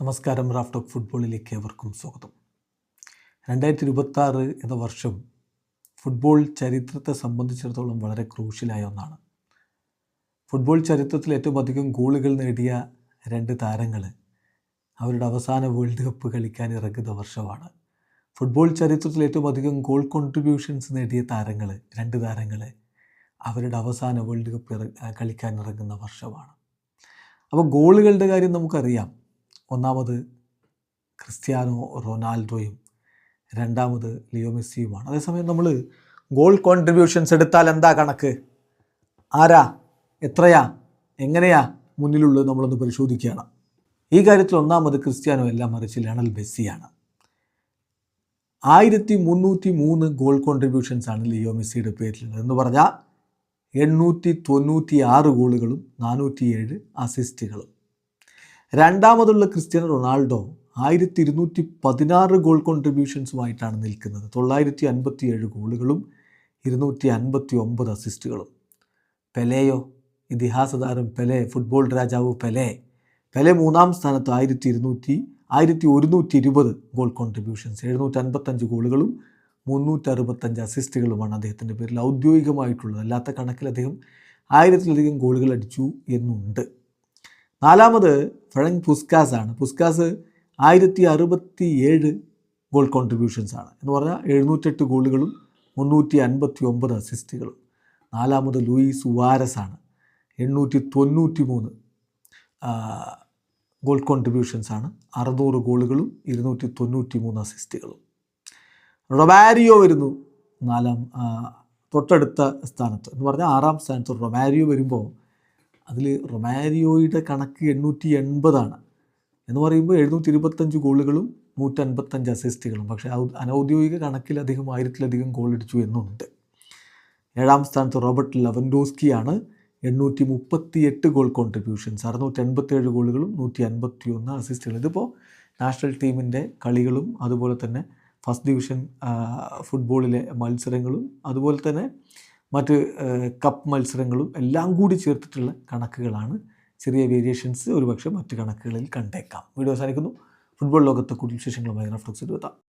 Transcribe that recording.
നമസ്കാരം. Raf talk ഫുട്ബോളിലേക്ക് ഏവർക്കും സ്വാഗതം. 2026 എന്ന വർഷം ഫുട്ബോൾ ചരിത്രത്തെ സംബന്ധിച്ചിടത്തോളം വളരെ ക്രൂഷ്യലായ ഒന്നാണ്. ഫുട്ബോൾ ചരിത്രത്തിൽ ഏറ്റവും അധികം ഗോളുകൾ നേടിയ രണ്ട് താരങ്ങൾ അവരുടെ അവസാന വേൾഡ് കപ്പ് കളിക്കാൻ ഇറങ്ങുന്ന വർഷമാണ്. ഫുട്ബോൾ ചരിത്രത്തിൽ ഏറ്റവും അധികം ഗോൾ കോൺട്രിബ്യൂഷൻസ് നേടിയ താരങ്ങൾ, രണ്ട് താരങ്ങൾ അവരുടെ അവസാന വേൾഡ് കപ്പ് കളിക്കാൻ ഇറങ്ങുന്ന വർഷമാണ്. അപ്പോൾ ഗോളുകളുടെ കാര്യം നമുക്കറിയാം. ഒന്നാമത് ക്രിസ്ത്യാനോ റൊണാൾഡോയും രണ്ടാമത് ലിയോ മെസ്സിയുമാണ്. അതേസമയം നമ്മൾ ഗോൾ കോൺട്രിബ്യൂഷൻസ് എടുത്താൽ എന്താ കണക്ക്, ആരാ, എത്രയാ, എങ്ങനെയാ മുന്നിലുള്ളത് നമ്മളൊന്ന് പരിശോധിക്കുകയാണ്. ഈ കാര്യത്തിൽ ഒന്നാമത് ക്രിസ്ത്യാനോ അല്ല, മറിച്ച് ലയണൽ മെസ്സിയാണ്. 1303 ഗോൾ കോൺട്രിബ്യൂഷൻസാണ് ലിയോ മെസ്സിയുടെ പേരിലുള്ളത്. എന്ന് പറഞ്ഞാൽ 896 ഗോളുകളും 407 അസിസ്റ്റുകളും. രണ്ടാമതുള്ള ക്രിസ്ത്യാനോ റൊണാൾഡോ 1216 ഗോൾ കോൺട്രിബ്യൂഷൻസുമായിട്ടാണ് നിൽക്കുന്നത്. 957 ഗോളുകളും 259 അസിസ്റ്റുകളും. പെലെയോ, ഇതിഹാസ താരം പെലെ, ഫുട്ബോൾ രാജാവ് പെലെ മൂന്നാം സ്ഥാനത്ത് 1120 ഗോൾ കോൺട്രിബ്യൂഷൻസ്, 755 ഗോളുകളും 365 അസിസ്റ്റുകളുമാണ് അദ്ദേഹത്തിൻ്റെ പേരിൽ ഔദ്യോഗികമായിട്ടുള്ളത്. അല്ലാത്ത കണക്കിൽ അദ്ദേഹം 1000-ലധികം ഗോളുകൾ അടിച്ചു എന്നുണ്ട്. നാലാമത് ഫ്രാങ്ക് പുസ്കാസ് ആണ്. പുസ്കാസ് 1067 ഗോൾ കോൺട്രിബ്യൂഷൻസാണ്. എന്ന് പറഞ്ഞാൽ 708 ഗോളുകളും 359 അസിസ്റ്റുകളും. നാലാമത് ലൂയിസ് സുവാരസ് ആണ്. 893 ഗോൾ കോൺട്രിബ്യൂഷൻസാണ്, 600 ഗോളുകളും 293 അസിസ്റ്റുകളും. റൊമാരിയോ വരുന്നു തൊട്ടടുത്ത സ്ഥാനത്ത്. എന്ന് പറഞ്ഞാൽ 6ാം സ്ഥാനത്ത് റൊമാരിയോ വരുമ്പോൾ അതിൽ റൊമാരിയോയുടെ കണക്ക് 880 എന്ന് പറയുമ്പോൾ 725 ഗോളുകളും 155 അസിസ്റ്റുകളും. പക്ഷേ അനൗദ്യോഗിക കണക്കിൽ അദ്ദേഹം 1000-ലധികം ഗോൾ അടിച്ചു എന്നുണ്ട്. 7ാം സ്ഥാനത്ത് റോബർട്ട് ലെവൻഡോസ്കിയാണ്. 838 goal contributions, 687 ഗോളുകളും 151 അസിസ്റ്റുകളും. ഇതിപ്പോൾ നാഷണൽ ടീമിൻ്റെ കളികളും അതുപോലെ തന്നെ ഫസ്റ്റ് ഡിവിഷൻ ഫുട്ബോളിലെ മത്സരങ്ങളും അതുപോലെ തന്നെ മറ്റ് കപ്പ് മത്സരങ്ങളും എല്ലാം കൂടി ചേർത്തിട്ടുള്ള കണക്കുകളാണ്. ചെറിയ വേരിയേഷൻസ് ഒരുപക്ഷെ മറ്റ് കണക്കുകളിൽ കണ്ടേക്കാം. വീഡിയോ അവസാനിക്കുന്നു. ഫുട്ബോൾ ലോകത്തെ കൂടുതൽ വിശേഷങ്ങളുമായി റാഫ് ടോക്സിൽ എത്താം.